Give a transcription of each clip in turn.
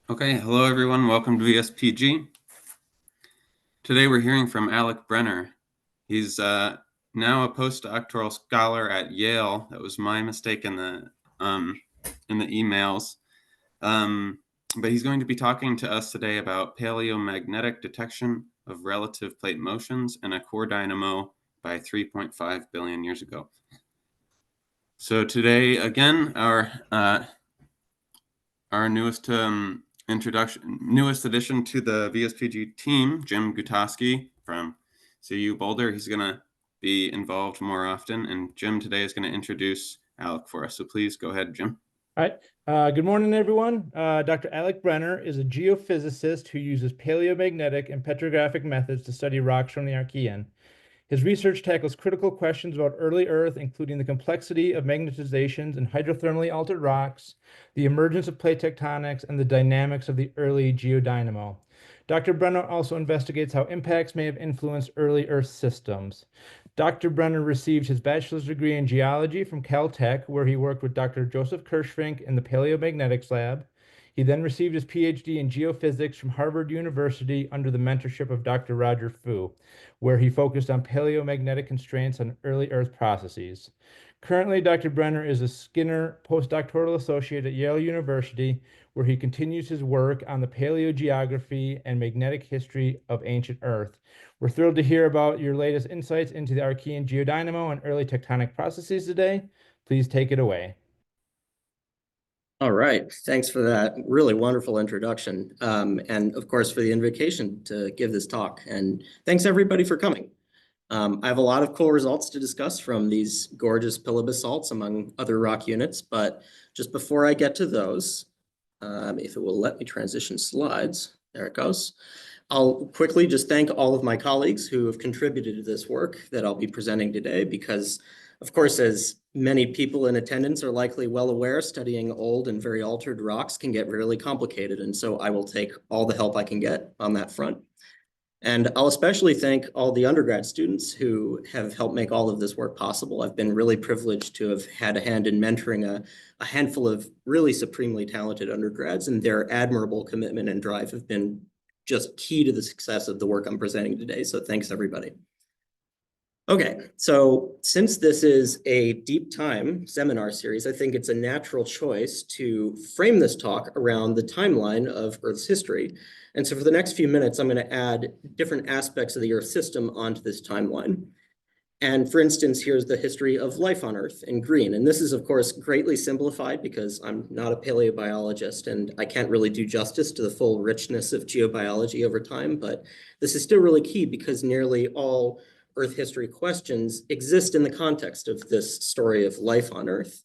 Okay, hello everyone, welcome to VSPG. Today we're hearing from Alec Brenner. He's now a postdoctoral scholar at Yale. That was my mistake in the emails. But he's going to be talking to us today about paleomagnetic detection of relative plate motions and a core dynamo by 3.5 billion years ago. So today, again, our newest newest addition to the VSPG team, Jim Gutowski from CU Boulder. He's going to be involved more often, and Jim today is going to introduce Alec for us. So please go ahead, Jim. All right. Good morning, everyone. Dr. Alec Brenner is a geophysicist who uses paleomagnetic and petrographic methods to study rocks from the Archean. His research tackles critical questions about early Earth, including the complexity of magnetizations in hydrothermally altered rocks, the emergence of plate tectonics, and the dynamics of the early geodynamo. Dr. Brenner also investigates how impacts may have influenced early Earth systems. Dr. Brenner received his bachelor's degree in geology from Caltech, where he worked with Dr. Joseph Kirschvink in the paleomagnetics lab. He then received his PhD in geophysics from Harvard University under the mentorship of Dr. Roger Fu, where he focused on paleomagnetic constraints on early Earth processes. Currently, Dr. Brenner is a Skinner postdoctoral associate at Yale University, where he continues his work on the paleogeography and magnetic history of ancient Earth. We're thrilled to hear about your latest insights into the Archean geodynamo and early tectonic processes today. Please take it away. All right, thanks for that really wonderful introduction. And of course, for the invitation to give this talk. And thanks everybody for coming. I have a lot of cool results to discuss from these gorgeous Pilbara basalts among other rock units. But just before I get to those, if it will let me transition slides, there it goes. I'll quickly just thank all of my colleagues who have contributed to this work that I'll be presenting today because, of course, as many people in attendance are likely well aware, studying old and very altered rocks can get really complicated. And so I will take all the help I can get on that front. And I'll especially thank all the undergrad students who have helped make all of this work possible. I've been really privileged to have had a hand in mentoring a handful of really supremely talented undergrads, and their admirable commitment and drive have been just key to the success of the work I'm presenting today. So thanks, everybody. Okay, so since this is a deep time seminar series, I think it's a natural choice to frame this talk around the timeline of Earth's history. And so for the next few minutes, I'm going to add different aspects of the Earth system onto this timeline. And for instance, here's the history of life on Earth in green. And this is, of course, greatly simplified because I'm not a paleobiologist and I can't really do justice to the full richness of geobiology over time. But this is still really key because nearly all Earth history questions exist in the context of this story of life on Earth.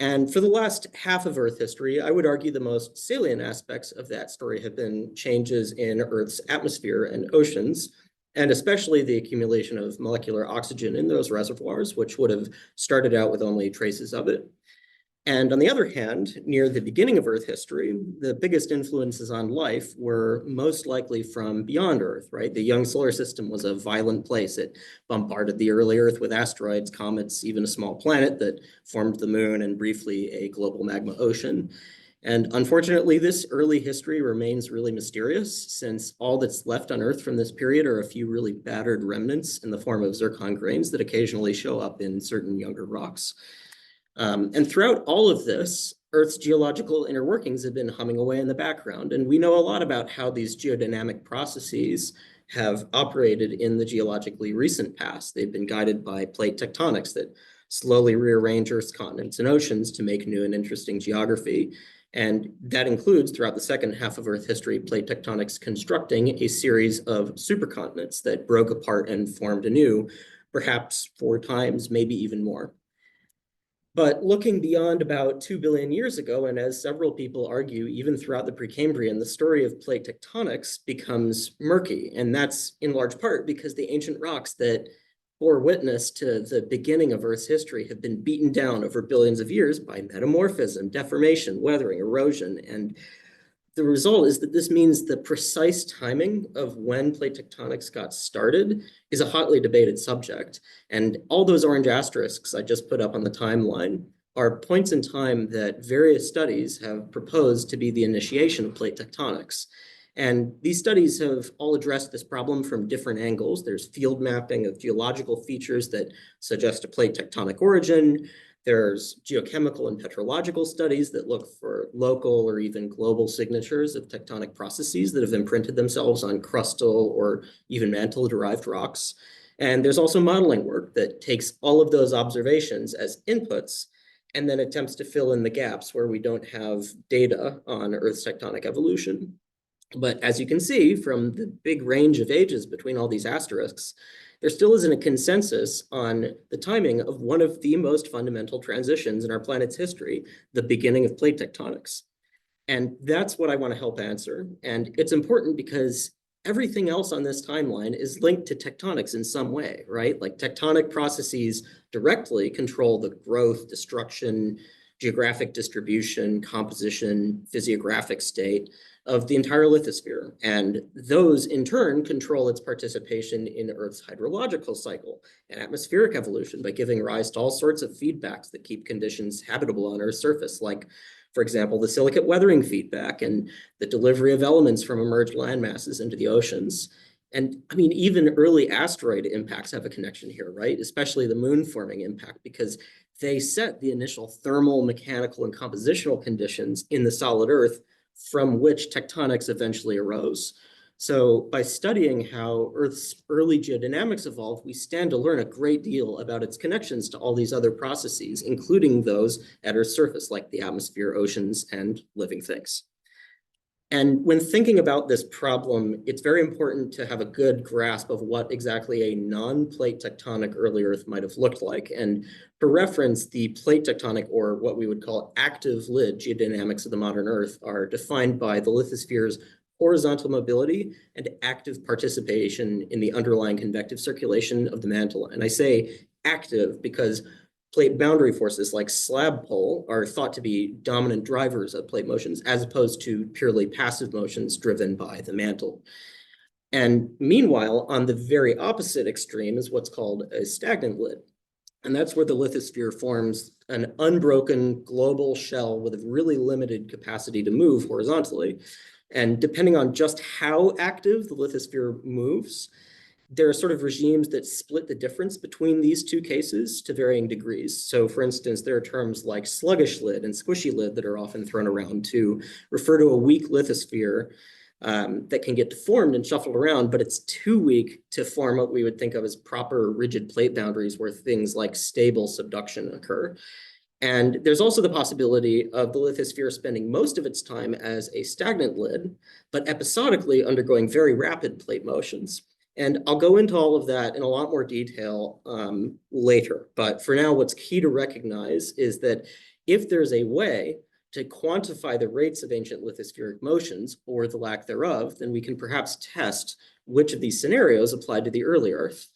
And for the last half of Earth history, I would argue the most salient aspects of that story have been changes in Earth's atmosphere and oceans, and especially the accumulation of molecular oxygen in those reservoirs, which would have started out with only traces of it. And on the other hand, near the beginning of Earth history, the biggest influences on life were most likely from beyond Earth, right? The young solar system was a violent place. It bombarded the early Earth with asteroids, comets, even a small planet that formed the moon and briefly a global magma ocean. And unfortunately, this early history remains really mysterious since all that's left on Earth from this period are a few really battered remnants in the form of zircon grains that occasionally show up in certain younger rocks. And throughout all of this, Earth's geological inner workings have been humming away in the background. And we know a lot about how these geodynamic processes have operated in the geologically recent past. They've been guided by plate tectonics that slowly rearrange Earth's continents and oceans to make new and interesting geography. And that includes, throughout the second half of Earth history, plate tectonics constructing a series of supercontinents that broke apart and formed anew, perhaps 4 times, maybe even more. But looking beyond about 2 billion years ago, and as several people argue, even throughout the Precambrian, the story of plate tectonics becomes murky. And that's in large part because the ancient rocks that bore witness to the beginning of Earth's history have been beaten down over billions of years by metamorphism, deformation, weathering, erosion. And the result is that this means the precise timing of when plate tectonics got started is a hotly debated subject. And all those orange asterisks I just put up on the timeline are points in time that various studies have proposed to be the initiation of plate tectonics. And these studies have all addressed this problem from different angles. There's field mapping of geological features that suggest a plate tectonic origin. There's geochemical and petrological studies that look for local or even global signatures of tectonic processes that have imprinted themselves on crustal or even mantle-derived rocks. And there's also modeling work that takes all of those observations as inputs and then attempts to fill in the gaps where we don't have data on Earth's tectonic evolution. But as you can see from the big range of ages between all these asterisks, there still isn't a consensus on the timing of one of the most fundamental transitions in our planet's history, the beginning of plate tectonics. And that's what I want to help answer. And it's important because everything else on this timeline is linked to tectonics in some way, right? Like tectonic processes directly control the growth, destruction, geographic distribution, composition, physiographic state of the entire lithosphere. And those in turn control its participation in Earth's hydrological cycle and atmospheric evolution by giving rise to all sorts of feedbacks that keep conditions habitable on Earth's surface, like, for example, the silicate weathering feedback and the delivery of elements from emerged land masses into the oceans. And I mean, even early asteroid impacts have a connection here, right? Especially the moon forming impact, because they set the initial thermal, mechanical, and compositional conditions in the solid Earth from which tectonics eventually arose. So by studying how Earth's early geodynamics evolved, we stand to learn a great deal about its connections to all these other processes, including those at Earth's surface, like the atmosphere, oceans, and living things. And when thinking about this problem, it's very important to have a good grasp of what exactly a non-plate tectonic early Earth might have looked like. And for reference, the plate tectonic, or what we would call active lid geodynamics of the modern Earth, are defined by the lithosphere's horizontal mobility and active participation in the underlying convective circulation of the mantle. And I say active because plate boundary forces like slab pull are thought to be dominant drivers of plate motions, as opposed to purely passive motions driven by the mantle. And meanwhile, on the very opposite extreme is what's called a stagnant lid. And that's where the lithosphere forms an unbroken global shell with a really limited capacity to move horizontally. And depending on just how active the lithosphere moves, there are sort of regimes that split the difference between these two cases to varying degrees. So for instance, there are terms like sluggish lid and squishy lid that are often thrown around to refer to a weak lithosphere that can get deformed and shuffled around, but it's too weak to form what we would think of as proper rigid plate boundaries where things like stable subduction occur. And there's also the possibility of the lithosphere spending most of its time as a stagnant lid, but episodically undergoing very rapid plate motions. And I'll go into all of that in a lot more detail later. But for now, what's key to recognize is that if there's a way to quantify the rates of ancient lithospheric motions, or the lack thereof, then we can perhaps test which of these scenarios applied to the early Earth.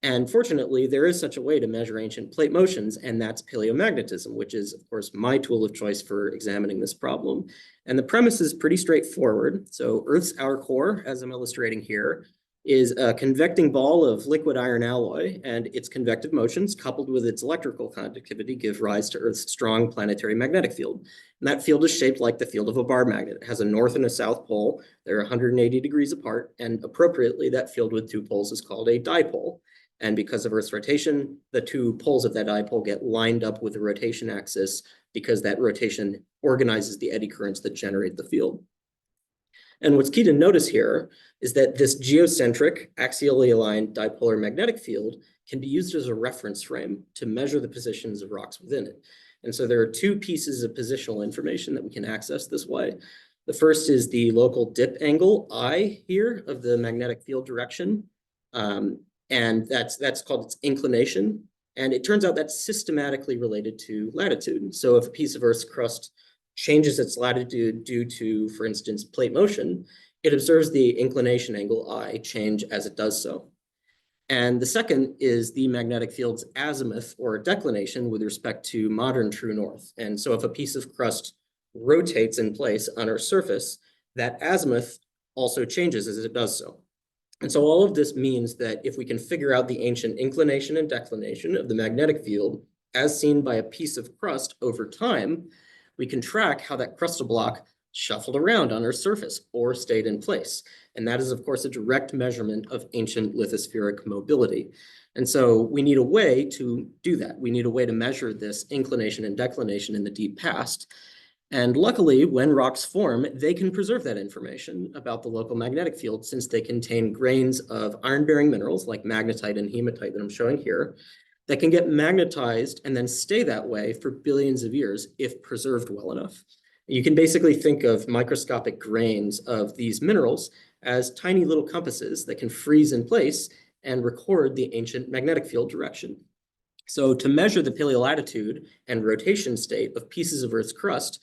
And fortunately, there is such a way to measure ancient plate motions, and that's paleomagnetism, which is, of course, my tool of choice for examining this problem. And the premise is pretty straightforward. So Earth's outer core, as I'm illustrating here, is a convecting ball of liquid iron alloy, and its convective motions, coupled with its electrical conductivity, give rise to Earth's strong planetary magnetic field. And that field is shaped like the field of a bar magnet. It has a north and a south pole. They're 180 degrees apart, and appropriately, that field with two poles is called a dipole. And because of Earth's rotation, the two poles of that dipole get lined up with the rotation axis because that rotation organizes the eddy currents that generate the field. And what's key to notice here is that this geocentric, axially aligned dipolar magnetic field can be used as a reference frame to measure the positions of rocks within it. And so there are two pieces of positional information that we can access this way. The first is the local dip angle, I here, of the magnetic field direction. And that's called its inclination. And it turns out that's systematically related to latitude. So if a piece of Earth's crust changes its latitude due to, for instance, plate motion, it observes the inclination angle I change as it does so. And the second is the magnetic field's azimuth or declination with respect to modern true north. And so if a piece of crust rotates in place on Earth's surface, that azimuth also changes as it does so. And so all of this means that if we can figure out the ancient inclination and declination of the magnetic field as seen by a piece of crust over time, we can track how that crustal block shuffled around on our surface or stayed in place. And that is, of course, a direct measurement of ancient lithospheric mobility. And so we need a way to do that. We need a way to measure this inclination and declination in the deep past. And luckily, when rocks form, they can preserve that information about the local magnetic field since they contain grains of iron-bearing minerals like magnetite and hematite that I'm showing here that can get magnetized and then stay that way for billions of years if preserved well enough. You can basically think of microscopic grains of these minerals as tiny little compasses that can freeze in place and record the ancient magnetic field direction. So to measure the paleolatitude and rotation state of pieces of Earth's crust,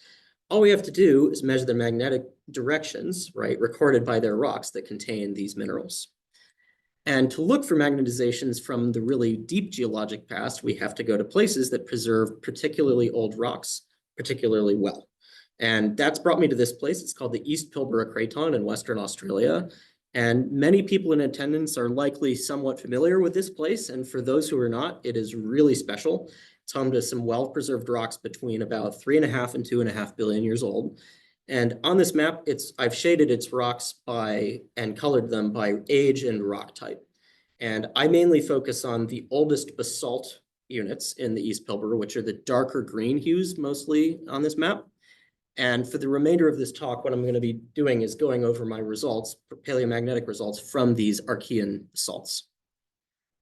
all we have to do is measure the magnetic directions, right, recorded by their rocks that contain these minerals. And to look for magnetizations from the really deep geologic past, we have to go to places that preserve particularly old rocks particularly well. And that's brought me to this place. It's called the East Pilbara Craton in Western Australia. And many people in attendance are likely somewhat familiar with this place. And for those who are not, it is really special. It's home to some well-preserved rocks between about 3.5 and 2.5 billion years old. And on this map, I've shaded its rocks by and colored them by age and rock type. And I mainly focus on the oldest basalt units in the East Pilbara, which are the darker green hues mostly on this map. And for the remainder of this talk, what I'm going to be doing is going over my results, paleomagnetic results from these Archean basalts.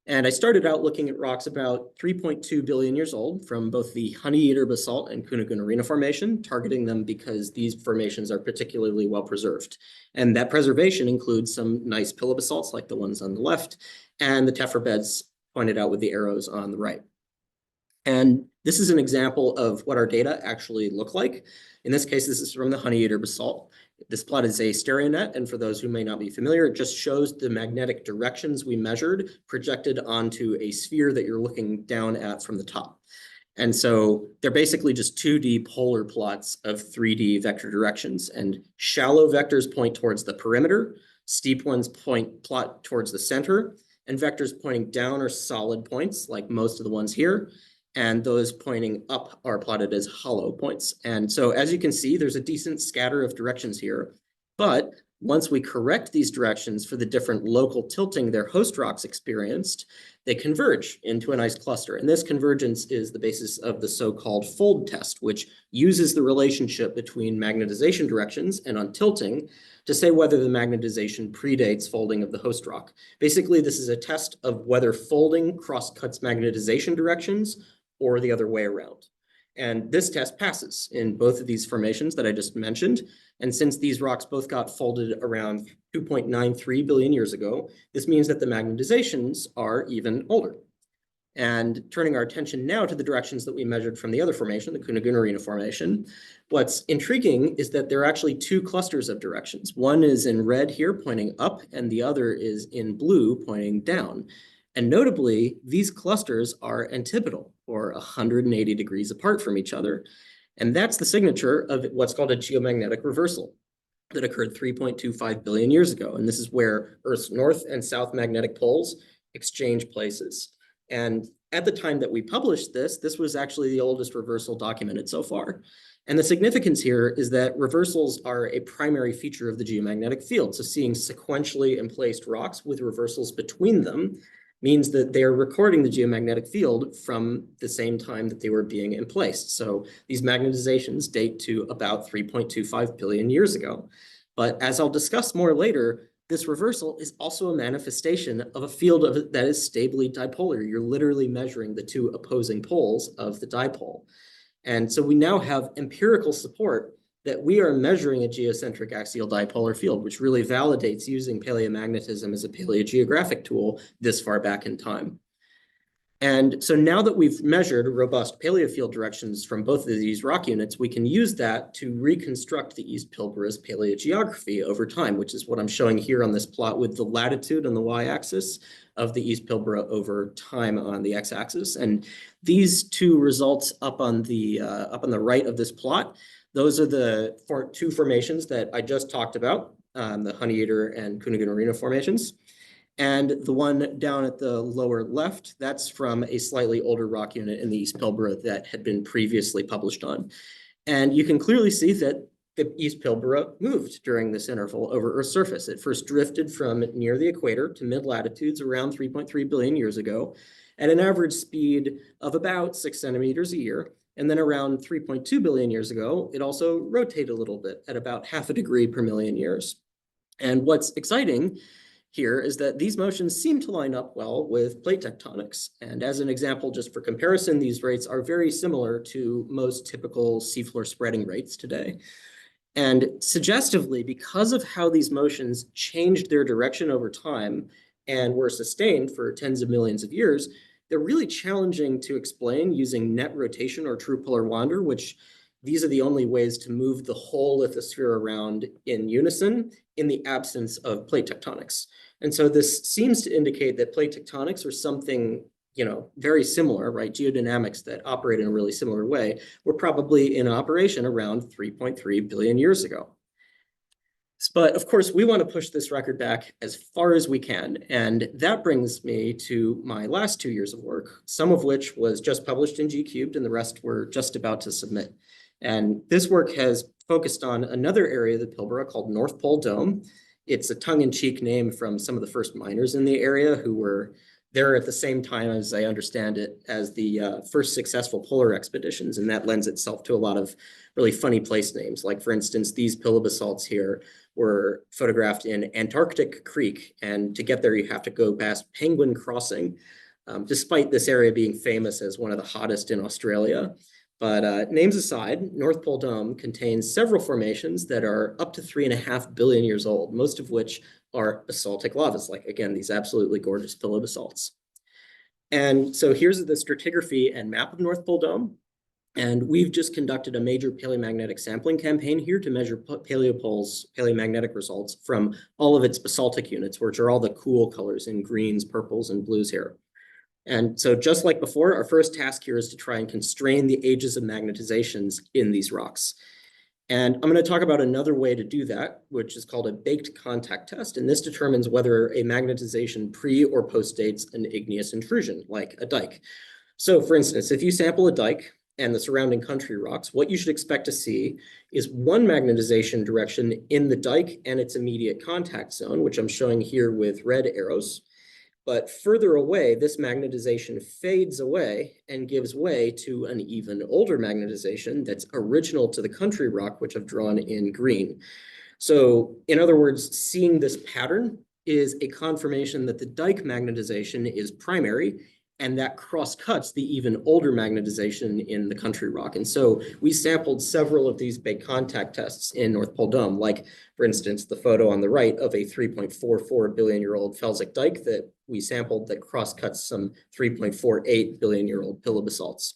And I started out looking at rocks about 3.2 billion years old from both the Honeyeater Basalt and Cunnagunarina Formation, targeting them because these formations are particularly well preserved. And that preservation includes some nice pillow basalts like the ones on the left and the tephra beds pointed out with the arrows on the right. And this is an example of what our data actually look like. In this case, this is from the Honeyeater Basalt. This plot is a stereo net, and for those who may not be familiar, it just shows the magnetic directions we measured projected onto a sphere that you're looking down at from the top. And so they're basically just 2D polar plots of 3D vector directions, and shallow vectors point towards the perimeter, steep ones plot towards the center, and vectors pointing down are solid points, like most of the ones here, and those pointing up are plotted as hollow points. And so as you can see, there's a decent scatter of directions here, but once we correct these directions for the different local tilting their host rocks experienced, they converge into a nice cluster. And this convergence is the basis of the so-called fold test, which uses the relationship between magnetization directions and on tilting to say whether the magnetization predates folding of the host rock. Basically, this is a test of whether folding cross-cuts magnetization directions or the other way around. And this test passes in both of these formations that I just mentioned. And since these rocks both got folded around 2.93 billion years ago, this means that the magnetizations are even older. And turning our attention now to the directions that we measured from the other formation, the Cunnagunarina Formation, what's intriguing is that there are actually two clusters of directions. One is in red here pointing up, and the other is in blue pointing down. And notably, these clusters are antipodal, or 180 degrees apart from each other. And that's the signature of what's called a geomagnetic reversal that occurred 3.25 billion years ago. And this is where Earth's north and south magnetic poles exchange places. And at the time that we published this, this was actually the oldest reversal documented so far. And the significance here is that reversals are a primary feature of the geomagnetic field. So seeing sequentially emplaced rocks with reversals between them means that they're recording the geomagnetic field from the same time that they were being emplaced. So these magnetizations date to about 3.25 billion years ago. But as I'll discuss more later, this reversal is also a manifestation of a field that is stably dipolar. You're literally measuring the two opposing poles of the dipole. And so we now have empirical support that we are measuring a geocentric axial dipolar field, which really validates using paleomagnetism as a paleogeographic tool this far back in time. And so now that we've measured robust paleofield directions from both of these rock units, we can use that to reconstruct the East Pilbara's paleogeography over time, which is what I'm showing here on this plot with the latitude on the y-axis of the East Pilbara over time on the x-axis. And these two results up on the right of this plot, those are the two formations that I just talked about, the Honeyeater and Cunnagunarina formations. And the one down at the lower left, that's from a slightly older rock unit in the East Pilbara that had been previously published on. And you can clearly see that the East Pilbara moved during this interval over Earth's surface. It first drifted from near the equator to mid-latitudes around 3.3 billion years ago at an average speed of about 6 centimeters a year. And then around 3.2 billion years ago, it also rotated a little bit at about half a degree per million years. And what's exciting here is that these motions seem to line up well with plate tectonics. And as an example, just for comparison, these rates are very similar to most typical seafloor spreading rates today. And suggestively, because of how these motions changed their direction over time and were sustained for tens of millions of years, they're really challenging to explain using net rotation or true polar wander, which these are the only ways to move the whole lithosphere around in unison in the absence of plate tectonics. And so this seems to indicate that plate tectonics are something, very similar, right? Geodynamics that operate in a really similar way were probably in operation around 3.3 billion years ago. But of course, we want to push this record back as far as we can. And that brings me to my last 2 years of work, some of which was just published in G-Cubed and the rest we're just about to submit. And this work has focused on another area of the Pilbara called North Pole Dome. It's a tongue-in-cheek name from some of the first miners in the area who were there at the same time, as I understand it, as the first successful polar expeditions. And that lends itself to a lot of really funny place names. Like, for instance, these Pilbara basalts here were photographed in Antarctic Creek. And to get there, you have to go past Penguin Crossing, despite this area being famous as one of the hottest in Australia. But names aside, North Pole Dome contains several formations that are up to 3.5 billion years old, most of which are basaltic lavas, like, again, these absolutely gorgeous Pilbara basalts. And so here's the stratigraphy and map of North Pole Dome. And we've just conducted a major paleomagnetic sampling campaign here to measure Paleopol's paleomagnetic results from all of its basaltic units, which are all the cool colors in greens, purples, and blues here. And so just like before, our first task here is to try and constrain the ages of magnetizations in these rocks. And I'm going to talk about another way to do that, which is called a baked contact test. And this determines whether a magnetization pre or postdates an igneous intrusion, like a dike. So for instance, if you sample a dike and the surrounding country rocks, what you should expect to see is one magnetization direction in the dike and its immediate contact zone, which I'm showing here with red arrows. But further away, this magnetization fades away and gives way to an even older magnetization that's original to the country rock, which I've drawn in green. So in other words, seeing this pattern is a confirmation that the dike magnetization is primary, and that cross-cuts the even older magnetization in the country rock. And so we sampled several of these big contact tests in North Pole Dome, like, for instance, the photo on the right of a 3.44 billion-year-old felsic dike that we sampled that cross-cuts some 3.48 billion-year-old Pilbara basalts.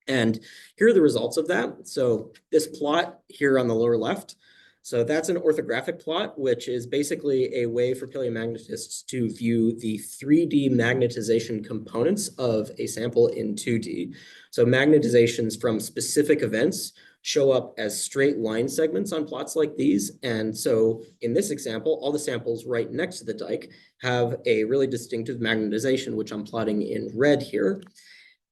And here are the results of that. So this plot here on the lower left, so that's an orthographic plot, which is basically a way for paleomagnetists to view the 3D magnetization components of a sample in 2D. So magnetizations from specific events show up as straight line segments on plots like these. And so in this example, all the samples right next to the dike have a really distinctive magnetization, which I'm plotting in red here.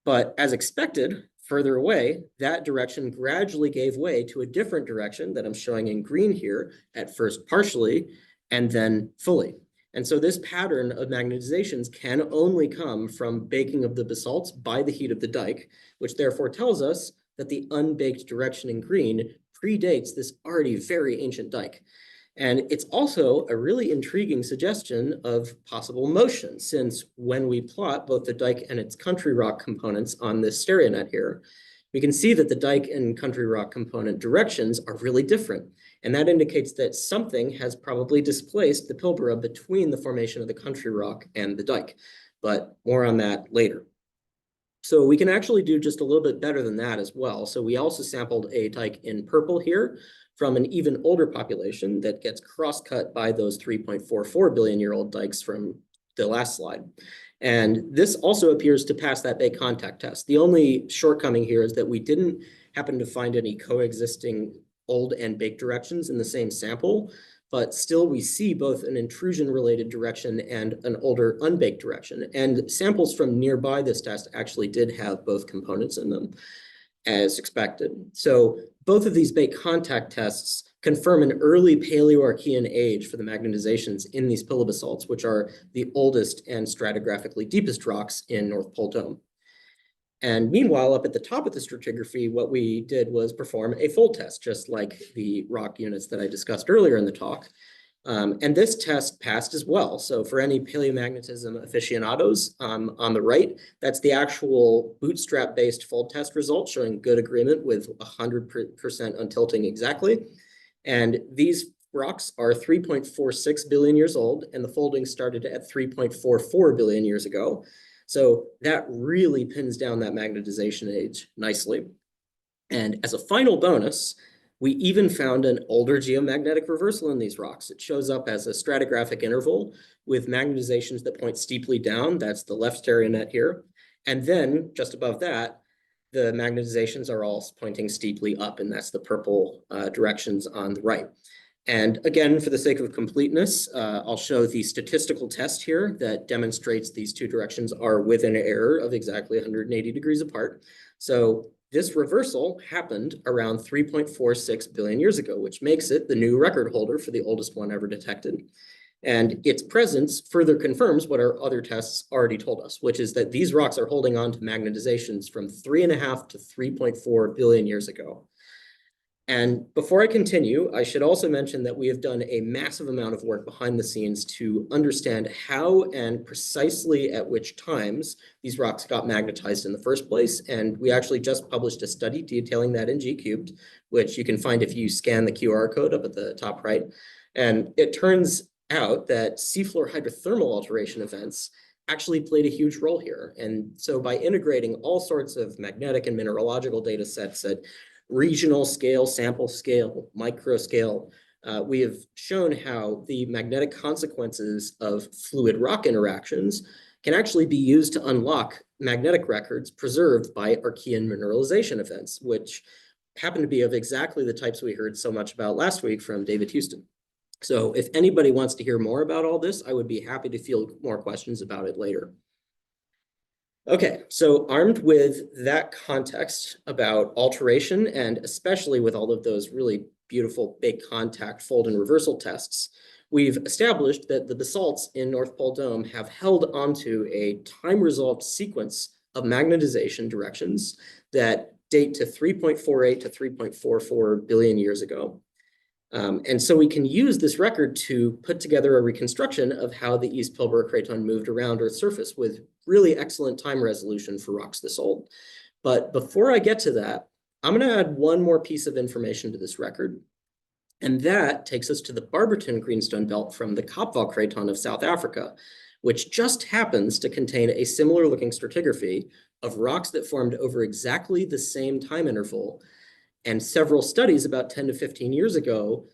But as expected, further away, that direction gradually gave way to a different direction that I'm showing in green here, at first partially, and then fully. And so this pattern of magnetizations can only come from baking of the basalts by the heat of the dike, which therefore tells us that the unbaked direction in green predates this already very ancient dike. And it's also a really intriguing suggestion of possible motion, since when we plot both the dike and its country rock components on this stereo net here, we can see that the dike and country rock component directions are really different. And that indicates that something has probably displaced the Pilbara between the formation of the country rock and the dike, but more on that later. So we can actually do just a little bit better than that as well. So we also sampled a dike in purple here from an even older population that gets cross-cut by those 3.44 billion-year-old dikes from the last slide. And this also appears to pass that big contact test. The only shortcoming here is that we didn't happen to find any coexisting old and baked directions in the same sample, but still we see both an intrusion-related direction and an older unbaked direction. And samples from nearby this test actually did have both components in them, as expected. So both of these baked contact tests confirm an early Paleoarchean age for the magnetizations in these pilobasalts, which are the oldest and stratigraphically deepest rocks in North Pole Dome. And meanwhile, up at the top of the stratigraphy, what we did was perform a fold test, just like the rock units that I discussed earlier in the talk. And this test passed as well. So for any paleomagnetism aficionados, on the right, that's the actual bootstrap-based fold test result showing good agreement with 100% untilting exactly. And these rocks are 3.46 billion years old, and the folding started at 3.44 billion years ago. So that really pins down that magnetization age nicely. And as a final bonus, we even found an older geomagnetic reversal in these rocks. It shows up as a stratigraphic interval with magnetizations that point steeply down. That's the left stereonet here. And then just above that, the magnetizations are all pointing steeply up, and that's the purple directions on the right. And again, for the sake of completeness, I'll show the statistical test here that demonstrates these two directions are within an error of exactly 180 degrees apart. So this reversal happened around 3.46 billion years ago, which makes it the new record holder for the oldest one ever detected. And its presence further confirms what our other tests already told us, which is that these rocks are holding on to magnetizations from 3.5 to 3.4 billion years ago. And before I continue, I should also mention that we have done a massive amount of work behind the scenes to understand how and precisely at which times these rocks got magnetized in the first place. And we actually just published a study detailing that in G-Cubed, which you can find if you scan the QR code up at the top right. And it turns out that seafloor hydrothermal alteration events actually played a huge role here. And so by integrating all sorts of magnetic and mineralogical data sets at regional scale, sample scale, micro scale, we have shown how the magnetic consequences of fluid rock interactions can actually be used to unlock magnetic records preserved by Archean mineralization events, which happen to be of exactly the types we heard so much about last week from David Houston. So if anybody wants to hear more about all this, I would be happy to field more questions about it later. Okay, so armed with that context about alteration, and especially with all of those really beautiful big contact fold and reversal tests, we've established that the basalts in North Pole Dome have held onto a time-resolved sequence of magnetization directions that date to 3.48 to 3.44 billion years ago. And so we can use this record to put together a reconstruction of how the East Pilbara Craton moved around Earth's surface with really excellent time resolution for rocks this old. But before I get to that, I'm going to add one more piece of information to this record. And that takes us to the Barberton Greenstone Belt from the Kaapvaal Craton of South Africa, which just happens to contain a similar looking stratigraphy of rocks that formed over exactly the same time interval. And several studies about 10 to 15 years ago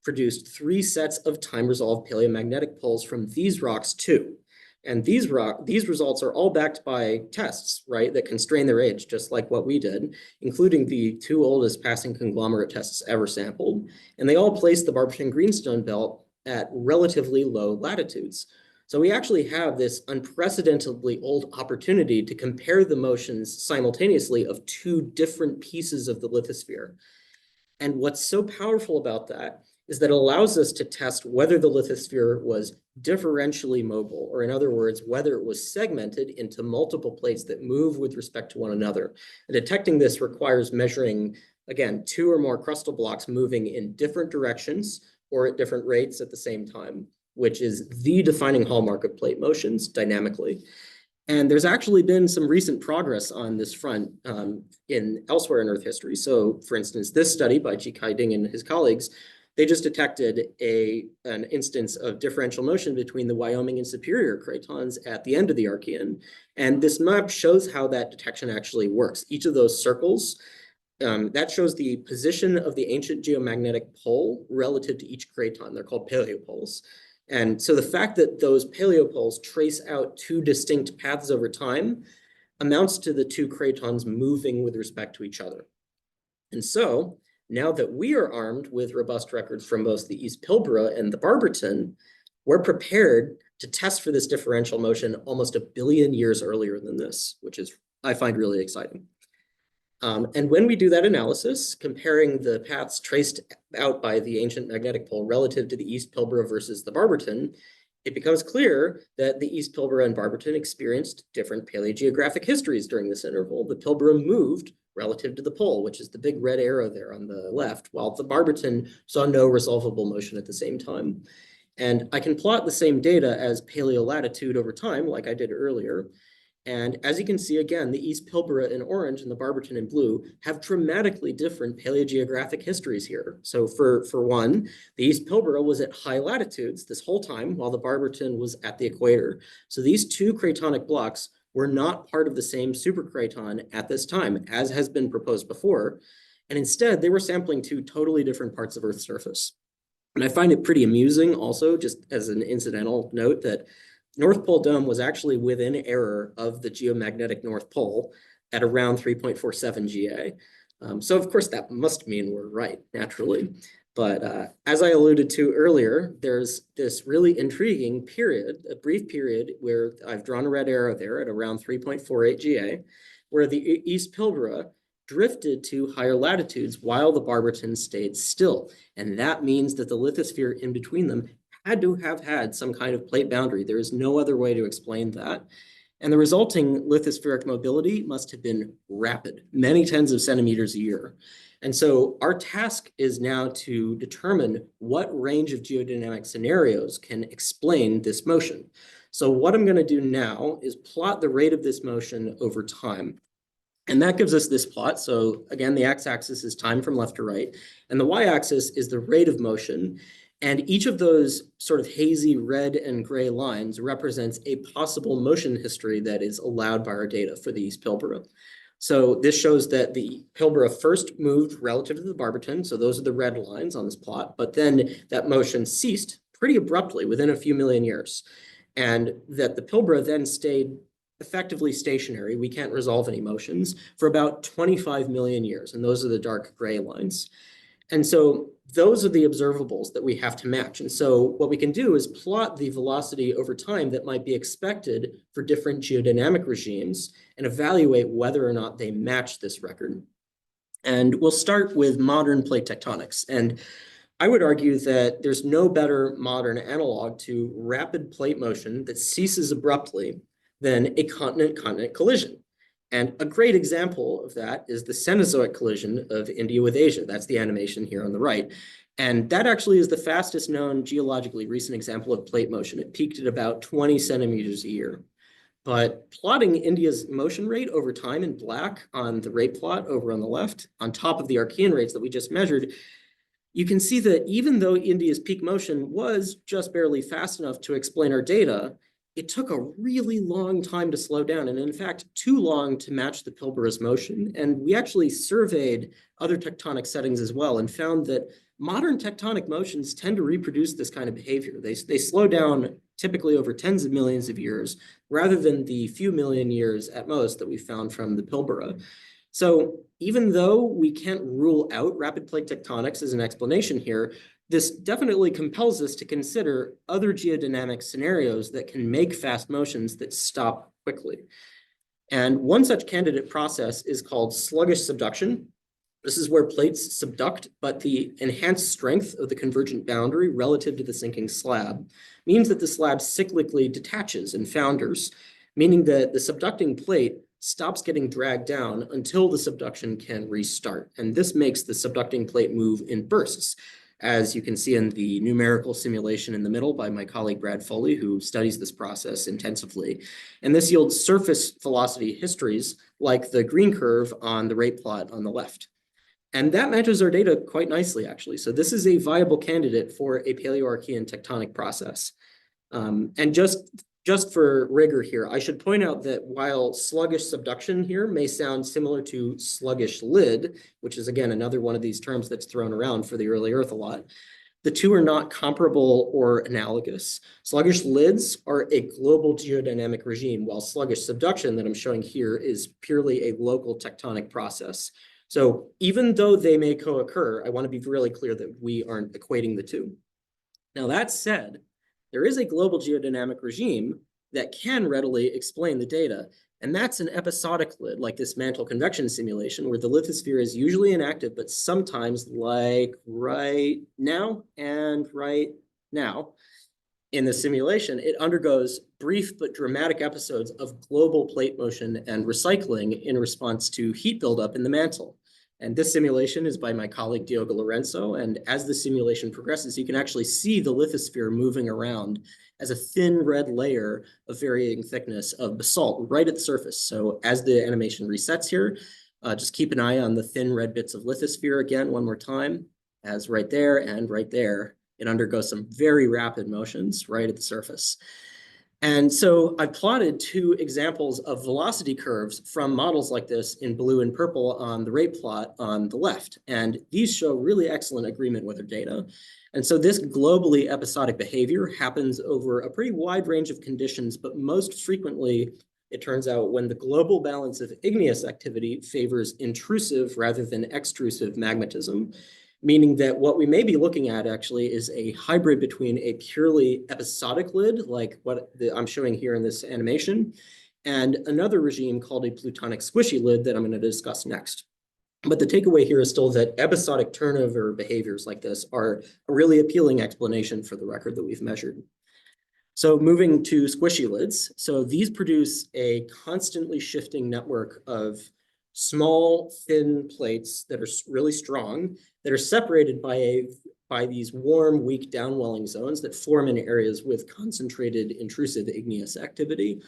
produced 3 sets of time-resolved paleomagnetic poles from these rocks too. And these results are all backed by tests, right, that constrain their age, just like what we did, including the 2 oldest passing conglomerate tests ever sampled. And they all place the Barberton Greenstone Belt at relatively low latitudes. So we actually have this unprecedentedly old opportunity to compare the motions simultaneously of 2 different pieces of the lithosphere. And what's so powerful about that is that it allows us to test whether the lithosphere was differentially mobile, or in other words, whether it was segmented into multiple plates that move with respect to one another. And detecting this requires measuring, again, 2 or more crustal blocks moving in different directions or at different rates at the same time, which is the defining hallmark of plate motions dynamically. And there's actually been some recent progress on this front elsewhere in Earth history. So for instance, this study by Ji Kai Ding and his colleagues, they just detected an instance of differential motion between the Wyoming and Superior Cratons at the end of the Archean. And this map shows how that detection actually works. Each of those circles, that shows the position of the ancient geomagnetic pole relative to each craton. They're called paleopoles. And so the fact that those paleopoles trace out 2 distinct paths over time amounts to the 2 cratons moving with respect to each other. And so now that we are armed with robust records from both the East Pilbara and the Barberton, we're prepared to test for this differential motion almost 1 billion years earlier than this, which is, I find, really exciting. And when we do that analysis, comparing the paths traced out by the ancient magnetic pole relative to the East Pilbara versus the Barberton, it becomes clear that the East Pilbara and Barberton experienced different paleogeographic histories during this interval. The Pilbara moved relative to the pole, which is the big red arrow there on the left, while the Barberton saw no resolvable motion at the same time. And I can plot the same data as paleolatitude over time, like I did earlier. And as you can see, again, the East Pilbara in orange and the Barberton in blue have dramatically different paleogeographic histories here. So for one, the East Pilbara was at high latitudes this whole time, while the Barberton was at the equator. So these two cratonic blocks were not part of the same supercraton at this time, as has been proposed before. And instead, they were sampling two totally different parts of Earth's surface. And I find it pretty amusing also, just as an incidental note, that North Pole Dome was actually within error of the geomagnetic North Pole at around 3.47 GA. So of course that must mean we're right, naturally. But as I alluded to earlier, there's this really intriguing period, a brief period where I've drawn a red arrow there at around 3.48 GA, where the East Pilbara drifted to higher latitudes while the Barberton stayed still. And that means that the lithosphere in between them had to have had some kind of plate boundary. There is no other way to explain that. And the resulting lithospheric mobility must have been rapid, many tens of centimeters a year. And so our task is now to determine what range of geodynamic scenarios can explain this motion. So what I'm going to do now is plot the rate of this motion over time. And that gives us this plot. So again, the x-axis is time from left to right, and the y-axis is the rate of motion. And each of those sort of hazy red and gray lines represents a possible motion history that is allowed by our data for the East Pilbara. So this shows that the Pilbara first moved relative to the Barberton. So those are the red lines on this plot. But then that motion ceased pretty abruptly within a few million years. And that the Pilbara then stayed effectively stationary. We can't resolve any motions for about 25 million years. And those are the dark gray lines. And so those are the observables that we have to match. And so what we can do is plot the velocity over time that might be expected for different geodynamic regimes and evaluate whether or not they match this record. And we'll start with modern plate tectonics. And I would argue that there's no better modern analog to rapid plate motion that ceases abruptly than a continent-continent collision. And a great example of that is the Cenozoic collision of India with Asia. That's the animation here on the right. And that actually is the fastest known geologically recent example of plate motion. It peaked at about 20 centimeters a year. But plotting India's motion rate over time in black on the rate plot over on the left, on top of the Archean rates that we just measured, you can see that even though India's peak motion was just barely fast enough to explain our data, it took a really long time to slow down, and in fact, too long to match the Pilbara's motion. And we actually surveyed other tectonic settings as well and found that modern tectonic motions tend to reproduce this kind of behavior. They slow down typically over tens of millions of years, rather than the few million years at most that we found from the Pilbara. So even though we can't rule out rapid plate tectonics as an explanation here, this definitely compels us to consider other geodynamic scenarios that can make fast motions that stop quickly. And one such candidate process is called sluggish subduction. This is where plates subduct, but the enhanced strength of the convergent boundary relative to the sinking slab means that the slab cyclically detaches and founders, meaning that the subducting plate stops getting dragged down until the subduction can restart. And this makes the subducting plate move in bursts, as you can see in the numerical simulation in the middle by my colleague Brad Foley, who studies this process intensively. And this yields surface velocity histories like the green curve on the rate plot on the left. And that matches our data quite nicely, actually. So this is a viable candidate for a Paleoarchean tectonic process. And just for rigor here, I should point out that while sluggish subduction here may sound similar to sluggish lid, which is again another one of these terms that's thrown around for the early Earth a lot, the two are not comparable or analogous. Sluggish lids are a global geodynamic regime, while sluggish subduction that I'm showing here is purely a local tectonic process. So even though they may co-occur, I want to be really clear that we aren't equating the two. Now, that said, there is a global geodynamic regime that can readily explain the data. And that's an episodic lid, like this mantle convection simulation, where the lithosphere is usually inactive, but sometimes, like right now and right now, in the simulation, it undergoes brief but dramatic episodes of global plate motion and recycling in response to heat buildup in the mantle. And this simulation is by my colleague Diogo Lorenzo. And as the simulation progresses, you can actually see the lithosphere moving around as a thin red layer of varying thickness of basalt right at the surface. So as the animation resets here, just keep an eye on the thin red bits of lithosphere again one more time, as right there and right there. It undergoes some very rapid motions right at the surface. And so I plotted two examples of velocity curves from models like this in blue and purple on the rate plot on the left. And these show really excellent agreement with our data. And so this globally episodic behavior happens over a pretty wide range of conditions, but most frequently, it turns out when the global balance of igneous activity favors intrusive rather than extrusive magmatism, meaning that what we may be looking at actually is a hybrid between a purely episodic lid, like what I'm showing here in this animation, and another regime called a plutonic squishy lid that I'm going to discuss next. But the takeaway here is still that episodic turnover behaviors like this are a really appealing explanation for the record that we've measured. So moving to squishy lids. So these produce a constantly shifting network of small, thin plates that are really strong, that are separated by these warm, weak downwelling zones that form in areas with concentrated intrusive igneous activity.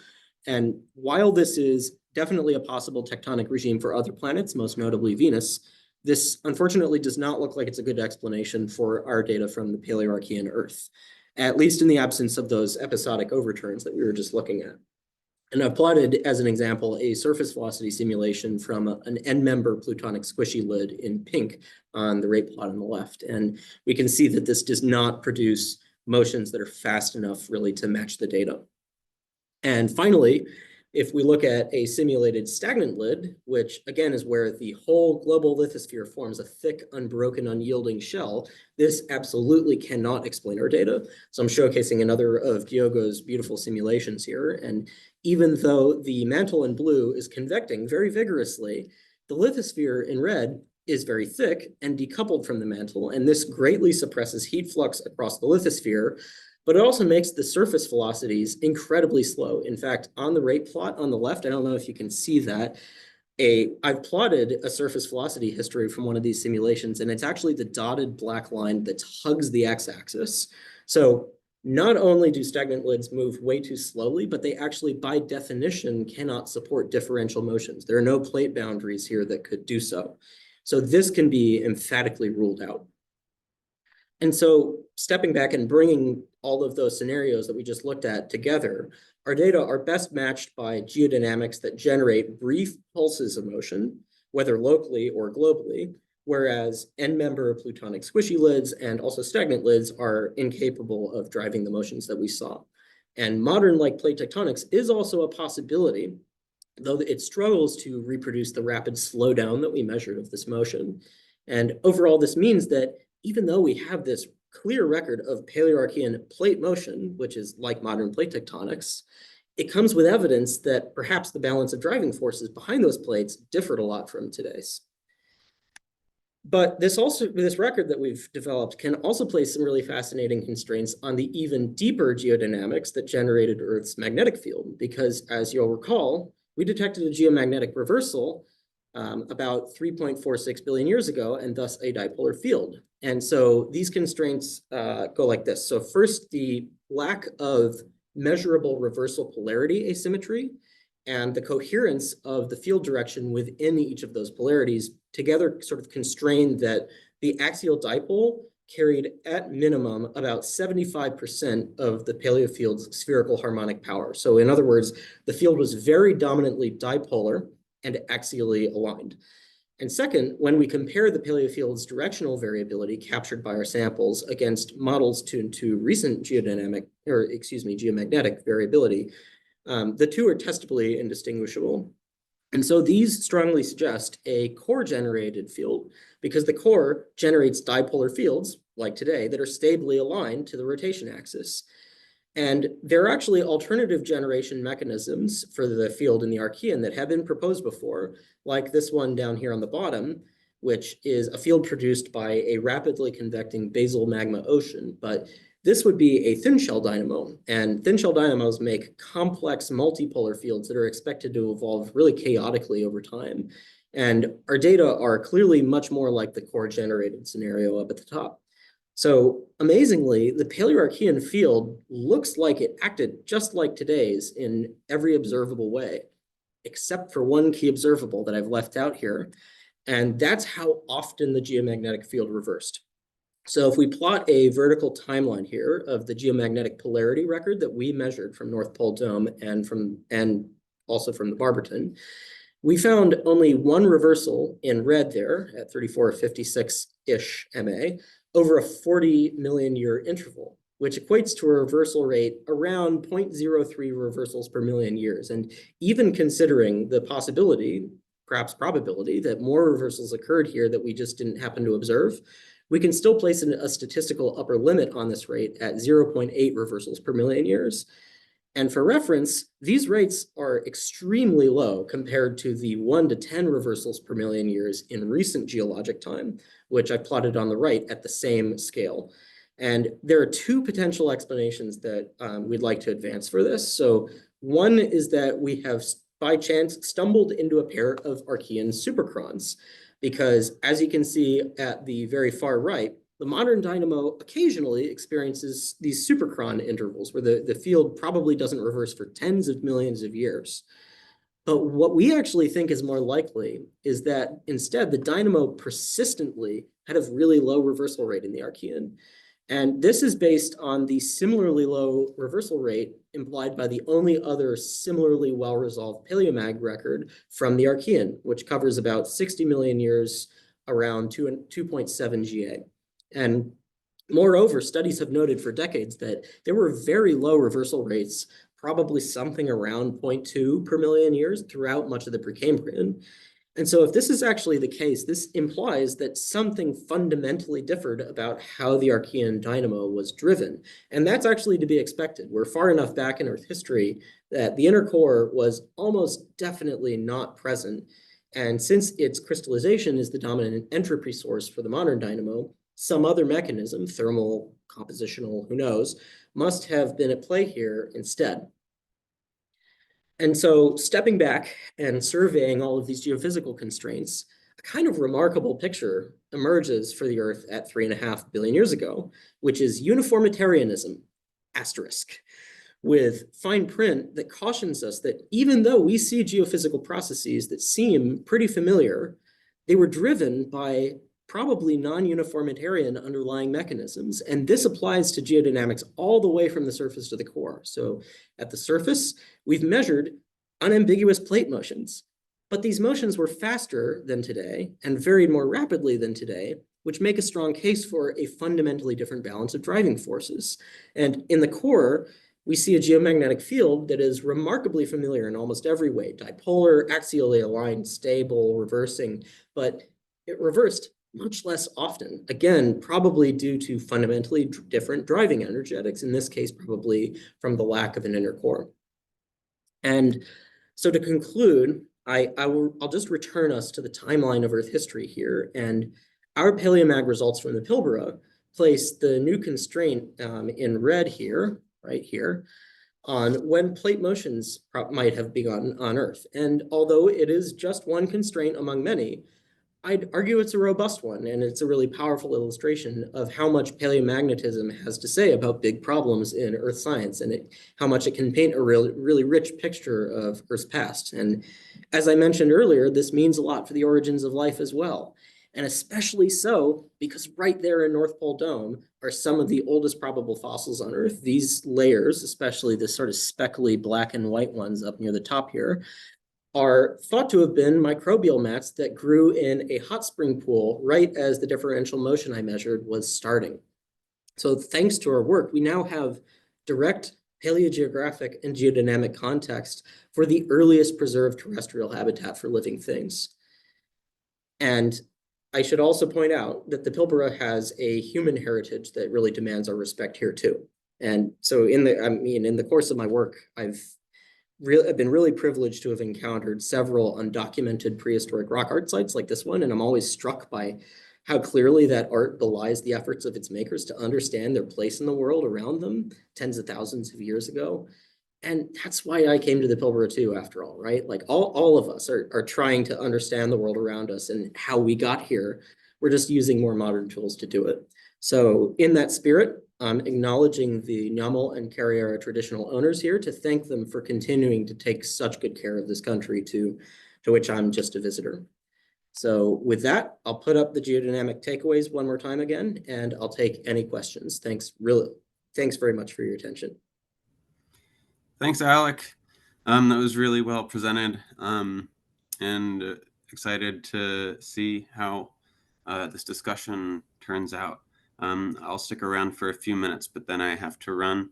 And while this is definitely a possible tectonic regime for other planets, most notably Venus, this unfortunately does not look like it's a good explanation for our data from the Paleoarchean Earth, at least in the absence of those episodic overturns that we were just looking at. And I've plotted, as an example, a surface velocity simulation from an end-member plutonic squishy lid in pink on the rate plot on the left. And we can see that this does not produce motions that are fast enough really to match the data. And finally, if we look at a simulated stagnant lid, which again is where the whole global lithosphere forms a thick, unbroken, unyielding shell, this absolutely cannot explain our data. So I'm showcasing another of Diogo's beautiful simulations here. And even though the mantle in blue is convecting very vigorously, the lithosphere in red is very thick and decoupled from the mantle. And this greatly suppresses heat flux across the lithosphere, but it also makes the surface velocities incredibly slow. In fact, on the rate plot on the left, I don't know if you can see that, I've plotted a surface velocity history from one of these simulations, and it's actually the dotted black line that hugs the x-axis. So not only do stagnant lids move way too slowly, but they actually, by definition, cannot support differential motions. There are no plate boundaries here that could do so. So this can be emphatically ruled out. And so stepping back and bringing all of those scenarios that we just looked at together, our data are best matched by geodynamics that generate brief pulses of motion, whether locally or globally, whereas end-member plutonic squishy lids and also stagnant lids are incapable of driving the motions that we saw. And modern like plate tectonics is also a possibility, though it struggles to reproduce the rapid slowdown that we measured of this motion. And overall, this means that even though we have this clear record of Paleoarchean plate motion, which is like modern plate tectonics, it comes with evidence that perhaps the balance of driving forces behind those plates differed a lot from today's. But this record that we've developed can also place some really fascinating constraints on the even deeper geodynamics that generated Earth's magnetic field, because as you'll recall, we detected a geomagnetic reversal about 3.46 billion years ago, and thus a dipolar field. And so these constraints go like this. So first, the lack of measurable reversal polarity asymmetry and the coherence of the field direction within each of those polarities together sort of constrained that the axial dipole carried at minimum about 75% of the paleofield's spherical harmonic power. So in other words, the field was very dominantly dipolar and axially aligned. And second, when we compare the paleofield's directional variability captured by our samples against models tuned to recent geomagnetic variability, the two are testably indistinguishable. And so these strongly suggest a core-generated field because the core generates dipolar fields, like today, that are stably aligned to the rotation axis. And there are actually alternative generation mechanisms for the field in the Archean that have been proposed before, like this one down here on the bottom, which is a field produced by a rapidly convecting basal magma ocean. But this would be a thin shell dynamo, and thin shell dynamos make complex multipolar fields that are expected to evolve really chaotically over time. And our data are clearly much more like the core generated scenario up at the top. So amazingly, the Paleoarchean field looks like it acted just like today's in every observable way, except for one key observable that I've left out here. And that's how often the geomagnetic field reversed. So if we plot a vertical timeline here of the geomagnetic polarity record that we measured from North Pole Dome and also from the Barberton, we found only one reversal in red there at 3456-ish MA over a 40 million year interval, which equates to a reversal rate around 0.03 reversals per million years. And even considering the possibility, perhaps probability, that more reversals occurred here that we just didn't happen to observe, we can still place a statistical upper limit on this rate at 0.8 reversals per million years. And for reference, these rates are extremely low compared to the 1 to 10 reversals per million years in recent geologic time, which I plotted on the right at the same scale. And there are two potential explanations that we'd like to advance for this. So one is that we have, by chance, stumbled into a pair of Archean supercrons, because as you can see at the very far right, the modern dynamo occasionally experiences these supercron intervals where the field probably doesn't reverse for tens of millions of years. But what we actually think is more likely is that instead the dynamo persistently had a really low reversal rate in the Archean. And this is based on the similarly low reversal rate implied by the only other similarly well-resolved paleomag record from the Archean, which covers about 60 million years around 2.7 GA. And moreover, studies have noted for decades that there were very low reversal rates, probably something around 0.2 per million years throughout much of the Precambrian. And so if this is actually the case, this implies that something fundamentally differed about how the Archean dynamo was driven. And that's actually to be expected. We're far enough back in Earth history that the inner core was almost definitely not present. And since its crystallization is the dominant entropy source for the modern dynamo, some other mechanism, thermal, compositional, who knows, must have been at play here instead. And so stepping back and surveying all of these geophysical constraints, a kind of remarkable picture emerges for the Earth at 3.5 billion years ago, which is uniformitarianism, asterisk, with fine print that cautions us that even though we see geophysical processes that seem pretty familiar, they were driven by probably non-uniformitarian underlying mechanisms. And this applies to geodynamics all the way from the surface to the core. So at the surface, we've measured unambiguous plate motions, but these motions were faster than today and varied more rapidly than today, which make a strong case for a fundamentally different balance of driving forces. And in the core, we see a geomagnetic field that is remarkably familiar in almost every way: dipolar, axially aligned, stable, reversing, but it reversed much less often. Again, probably due to fundamentally different driving energetics, in this case, probably from the lack of an inner core. And so to conclude, I'll just return us to the timeline of Earth history here. And our paleomag results from the Pilbara place the new constraint in red here, right here, on when plate motions might have begun on Earth. And although it is just one constraint among many, I'd argue it's a robust one, and it's a really powerful illustration of how much paleomagnetism has to say about big problems in Earth science, and how much it can paint a really rich picture of Earth's past. And as I mentioned earlier, this means a lot for the origins of life as well, and especially so because right there in North Pole Dome are some of the oldest probable fossils on Earth. These layers, especially the sort of speckly black and white ones up near the top here, are thought to have been microbial mats that grew in a hot spring pool right as the differential motion I measured was starting. So thanks to our work, we now have direct paleogeographic and geodynamic context for the earliest preserved terrestrial habitat for living things. And I should also point out that the Pilbara has a human heritage that really demands our respect here too. And so in the course of my work, I've been really privileged to have encountered several undocumented prehistoric rock art sites like this one, and I'm always struck by how clearly that art belies the efforts of its makers to understand their place in the world around them tens of thousands of years ago. And that's why I came to the Pilbara too, after all, right? Like all of us are trying to understand the world around us and how we got here. We're just using more modern tools to do it. So in that spirit, I'm acknowledging the Nyamal and Kariyara traditional owners here to thank them for continuing to take such good care of this country to which I'm just a visitor. So with that, I'll put up the geodynamic takeaways one more time again, and I'll take any questions. Thanks very much for your attention. Thanks, Alec. That was really well presented, and excited to see how this discussion turns out. I'll stick around for a few minutes, but then I have to run.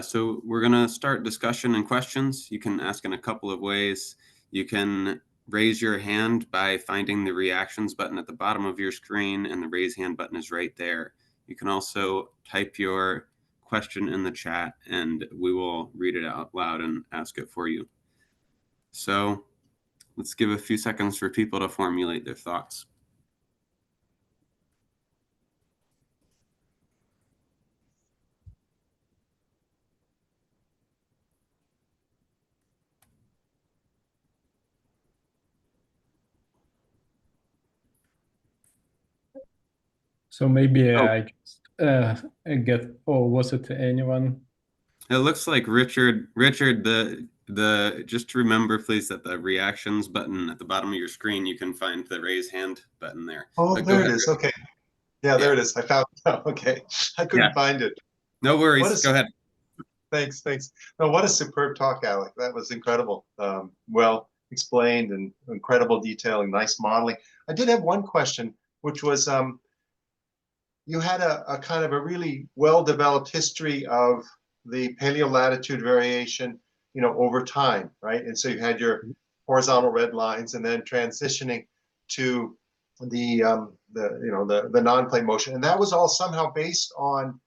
So we're going to start discussion and questions. You can ask in a couple of ways. You can raise your hand by finding the reactions button at the bottom of your screen, and the raise hand button is right there. You can also type your question in the chat, and we will read it out loud and ask it for you. So let's give a few seconds for people to formulate their thoughts. So maybe I get, or was it to anyone? It looks like Richard, just to remember, please, that the reactions button at the bottom of your screen, you can find the raise hand button there. Oh, there it is. Okay. Yeah, there it is. I found it. Okay. I couldn't find it. No worries. Go ahead. Thanks. No, what a superb talk, Alec. That was incredible. Well explained and incredible detailing, nice modeling. I did have one question, which was, you had a kind of a really well-developed history of the paleolatitude variation, over time, right? And so you had your horizontal red lines, and then transitioning to the non-plate motion, and that was all somehow based on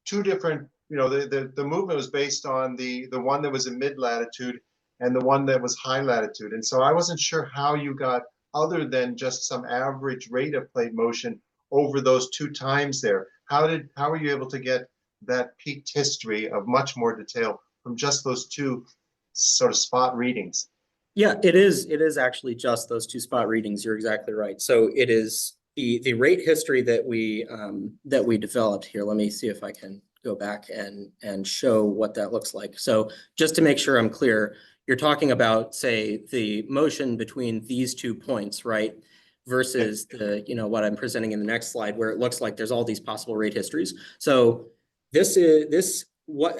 two different. The movement was based on the one that was in mid-latitude and the one that was high latitude, and so I wasn't sure how you got, other than just some average rate of plate motion over those two times there. How were you able to get that peaked history of much more detail from just those two sort of spot readings? Yeah, it is actually just those two spot readings. You're exactly right. So it is the rate history that we developed here. Let me see if I can go back and show what that looks like. So just to make sure I'm clear, you're talking about, say, the motion between these 2 points, right? Versus what I'm presenting in the next slide, where it looks like there's all these possible rate histories. So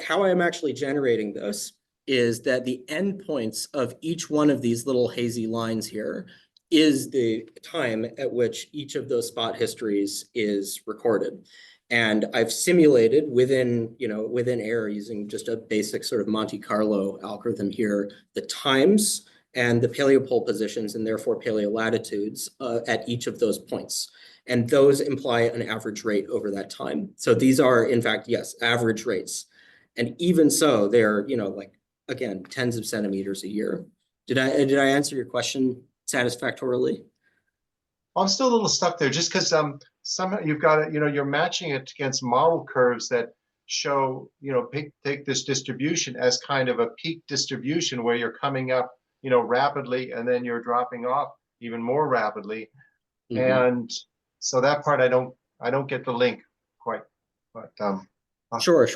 how I am actually generating this is that the endpoints of each one of these little hazy lines here is the time at which each of those spot histories is recorded. And I've simulated within AIR, using just a basic sort of Monte Carlo algorithm here, the times and the paleopole positions, and therefore paleolatitudes at each of those points. And those imply an average rate over that time. So these are, in fact, yes, average rates. And even so, they're, again, tens of centimeters a year. Did I answer your question satisfactorily? I'm still a little stuck there, just because somehow you've got it, you're matching it against model curves that show, take this distribution as kind of a peak distribution where you're coming up, rapidly, and then you're dropping off even more rapidly. And so that part I don't get the link quite, but Sure.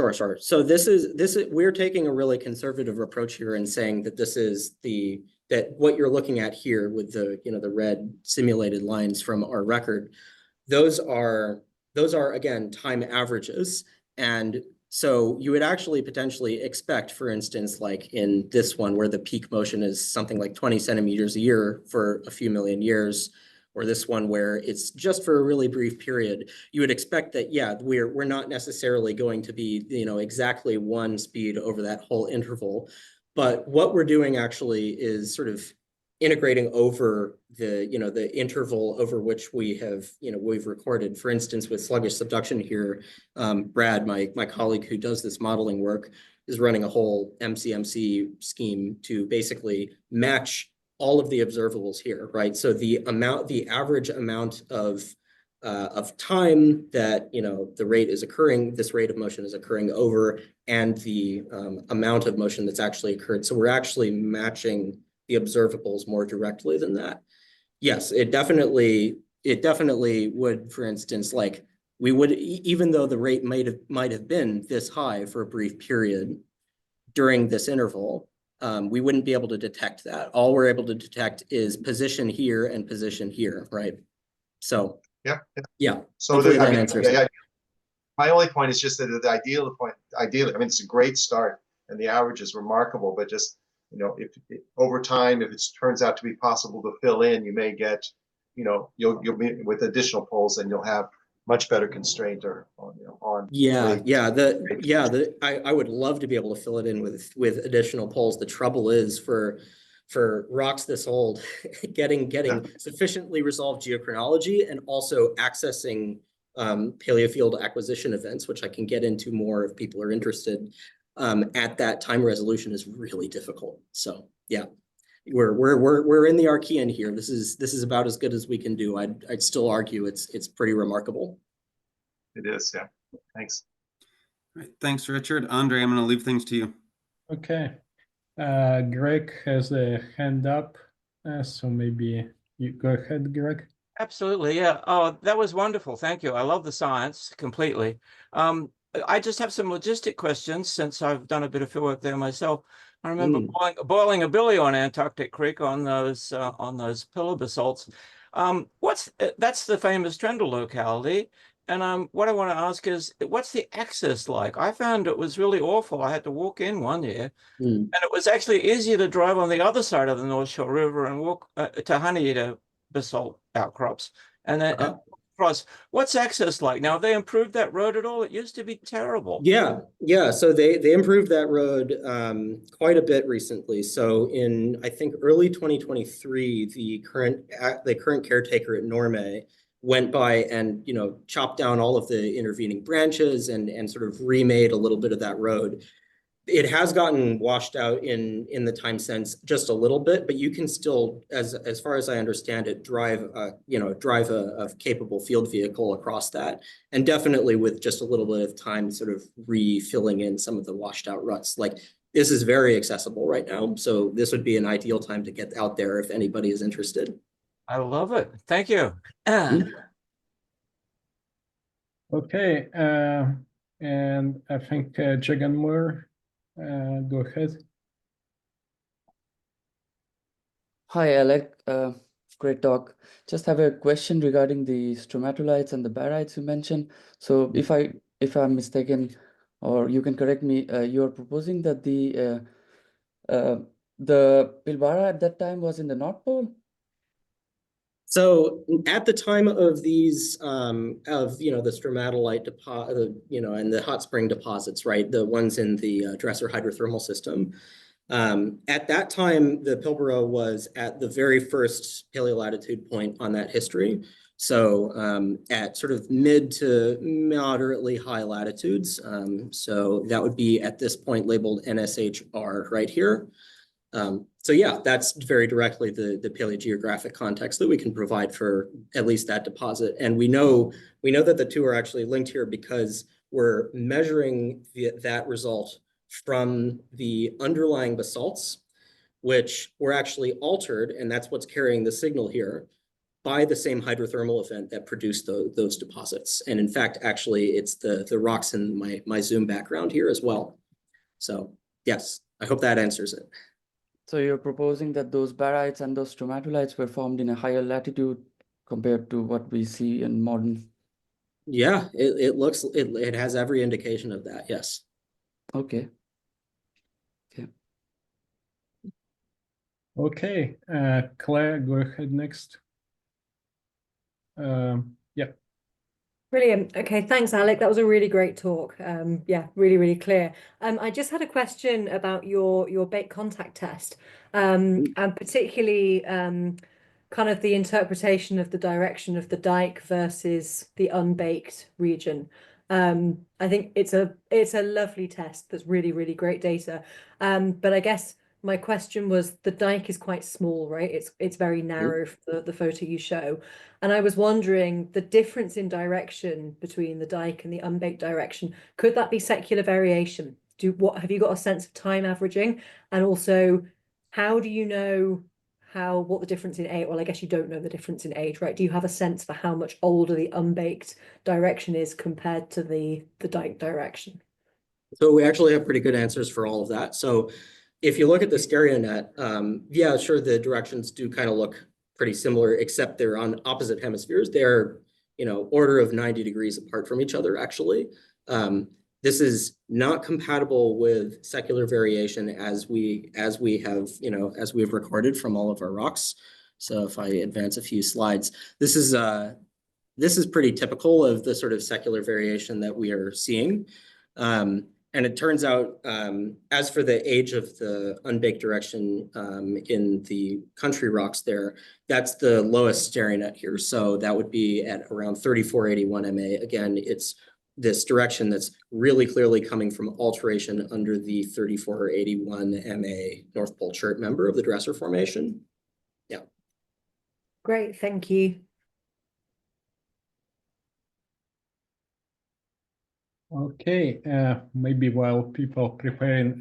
So this is we're taking a really conservative approach here and saying that this is that what you're looking at here with the the red simulated lines from our record, those are again time averages. And so you would actually potentially expect, for instance, like in this one where the peak motion is something like 20 centimeters a year for a few million years, or this one where it's just for a really brief period, you would expect that, yeah, we're not necessarily going to be, exactly one speed over that whole interval. But what we're doing actually is sort of integrating over the interval over which we've recorded. For instance, with sluggish subduction here, Brad, my colleague who does this modeling work, is running a whole MCMC scheme to basically match all of the observables here, right? So the average amount of time that the rate is occurring, this rate of motion is occurring over, and the amount of motion that's actually occurred. So we're actually matching the observables more directly than that. Yes, it definitely would, for instance, like we would, even though the rate might have been this high for a brief period during this interval, we wouldn't be able to detect that. All we're able to detect is position here and position here, right? So yeah. So that answers it. My only point is just that ideally, I mean, it's a great start, and the average is remarkable, but just if over time, if it turns out to be possible to fill in, you may get, you'll be with additional poles, and you'll have much better constraint on. I would love to be able to fill it in with additional poles. The trouble is for rocks this old, getting sufficiently resolved geochronology and also accessing paleofield acquisition events, which I can get into more if people are interested. At that time resolution is really difficult. So yeah, we're in the Archean here. This is about as good as we can do. I'd still argue it's pretty remarkable. It is, yeah. Thanks. All right, thanks, Richard. Andre, I'm going to leave things to you. Okay. Greg has a hand up, so maybe you go ahead, Greg. Absolutely, yeah. Oh, that was wonderful. Thank you. I love the science completely. I just have some logistic questions since I've done a bit of fieldwork there myself. I remember boiling a billy on Antarctic Creek on those pillar basalts. That's the famous Trendle locality. And what I want to ask is, what's the access like? I found it was really awful. I had to walk in one year, and it was actually easier to drive on the other side of the North Shore River and walk to Honeyeater Basalt outcrops, and then across. What's access like now? Have they improved that road at all? It used to be terrible. Yeah. So they improved that road quite a bit recently. So in, I think, early 2023, the current caretaker at Norme went by and chopped down all of the intervening branches and sort of remade a little bit of that road. It has gotten washed out in the time since just a little bit, but you can still, as far as I understand it, drive a capable field vehicle across that, and definitely with just a little bit of time, sort of refilling in some of the washed out ruts. Like, this is very accessible right now, so this would be an ideal time to get out there if anybody is interested. I love it. Thank you. Okay, and I think Jagan Moore, go ahead. Hi, Alec. Great talk. Just have a question regarding the stromatolites and the barytes you mentioned. So if I'm mistaken, or you can correct me, you are proposing that the Pilbara at that time was in the North Pole? So at the time of these, the stromatolite deposit, and the hot spring deposits, right, the ones in the Dresser hydrothermal system, at that time, the Pilbara was at the very first paleolatitude point on that history. So at sort of mid to moderately high latitudes. So that would be at this point labeled NSHR right here. So yeah, that's very directly the paleogeographic context that we can provide for at least that deposit. And we know that the two are actually linked here because we're measuring that result from the underlying basalts, which were actually altered, and that's what's carrying the signal here, by the same hydrothermal event that produced those deposits. And in fact, actually, it's the rocks in my Zoom background here as well. So yes, I hope that answers it. So you're proposing that those barytes and those stromatolites were formed in a higher latitude compared to what we see in modern. Yeah, it has every indication of that. Yes. Okay. Okay, Claire, go ahead next. Yeah. Brilliant. Okay, thanks, Alec. That was a really great talk. Yeah, really, really clear. I just had a question about your bake contact test, and particularly kind of the interpretation of the direction of the dike versus the unbaked region. I think it's a lovely test that's really, really great data. But I guess my question was, the dike is quite small, right? It's very narrow for the photo you show. And I was wondering, the difference in direction between the dike and the unbaked direction, could that be secular variation? Have you got a sense of time averaging? And also, how do you know what the difference in age? Well, I guess you don't know the difference in age, right? Do you have a sense for how much older the unbaked direction is compared to the dike direction? So we actually have pretty good answers for all of that. So if you look at the StereoNet, yeah, sure, the directions do kind of look pretty similar, except they're on opposite hemispheres. They're, order of 90 degrees apart from each other, actually. This is not compatible with secular variation as we have, as we've recorded from all of our rocks. So if I advance a few slides, this is pretty typical of the sort of secular variation that we are seeing. And it turns out, as for the age of the unbaked direction in the country rocks there, that's the lowest StereoNet here. So that would be at around 3481 MA. Again, it's this direction that's really clearly coming from alteration under the 3481 MA North Pole Chert member of the Dresser Formation. Yeah. Great, thank you. Okay, maybe while people preparing,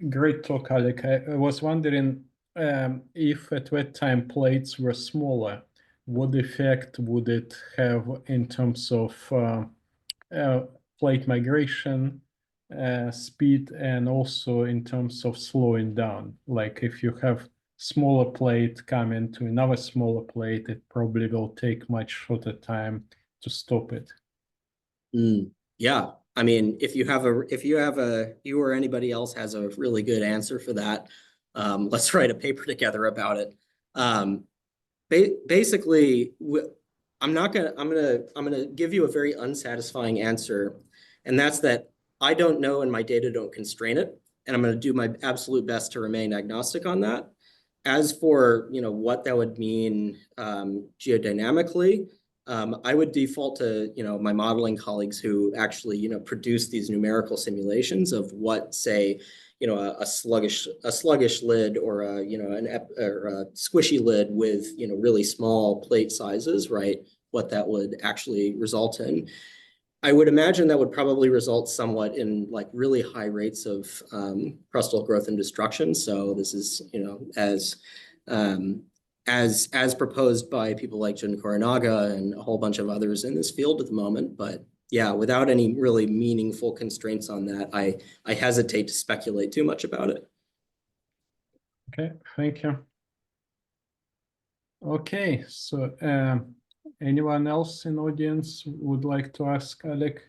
great talk, Alec. I was wondering if at that time plates were smaller, what effect would it have in terms of plate migration, speed, and also in terms of slowing down? Like if you have smaller plate coming to another smaller plate, it probably will take much shorter time to stop it. Yeah, I mean, if you or anybody else has a really good answer for that, let's write a paper together about it. Basically, I'm gonna give you a very unsatisfying answer, and that's that I don't know and my data don't constrain it, and I'm gonna do my absolute best to remain agnostic on that. As for what that would mean geodynamically, I would default to my modeling colleagues who actually produce these numerical simulations of what, say, a sluggish lid or a a squishy lid with really small plate sizes, right? What that would actually result in. I would imagine that would probably result somewhat in like really high rates of crustal growth and destruction. So this is as proposed by people like Jun Korinaga and a whole bunch of others in this field at the moment. But yeah, without any really meaningful constraints on that, I hesitate to speculate too much about it. Okay, thank you. Okay, so anyone else in audience would like to ask Alec?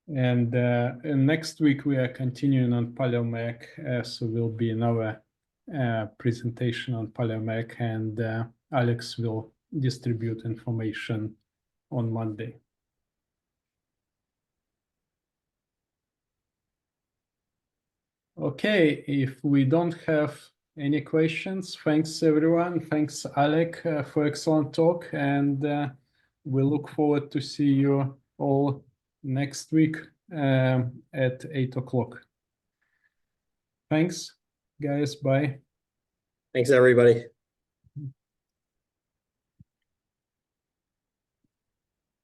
And next week we are continuing on Paleomag, so will be another presentation on Paleomag, and Alex will distribute information on Monday. Okay, if we don't have any questions, thanks everyone. Thanks Alec for excellent talk, and we look forward to see you all next week at 8 o'clock. Thanks, guys. Bye. Thanks, everybody.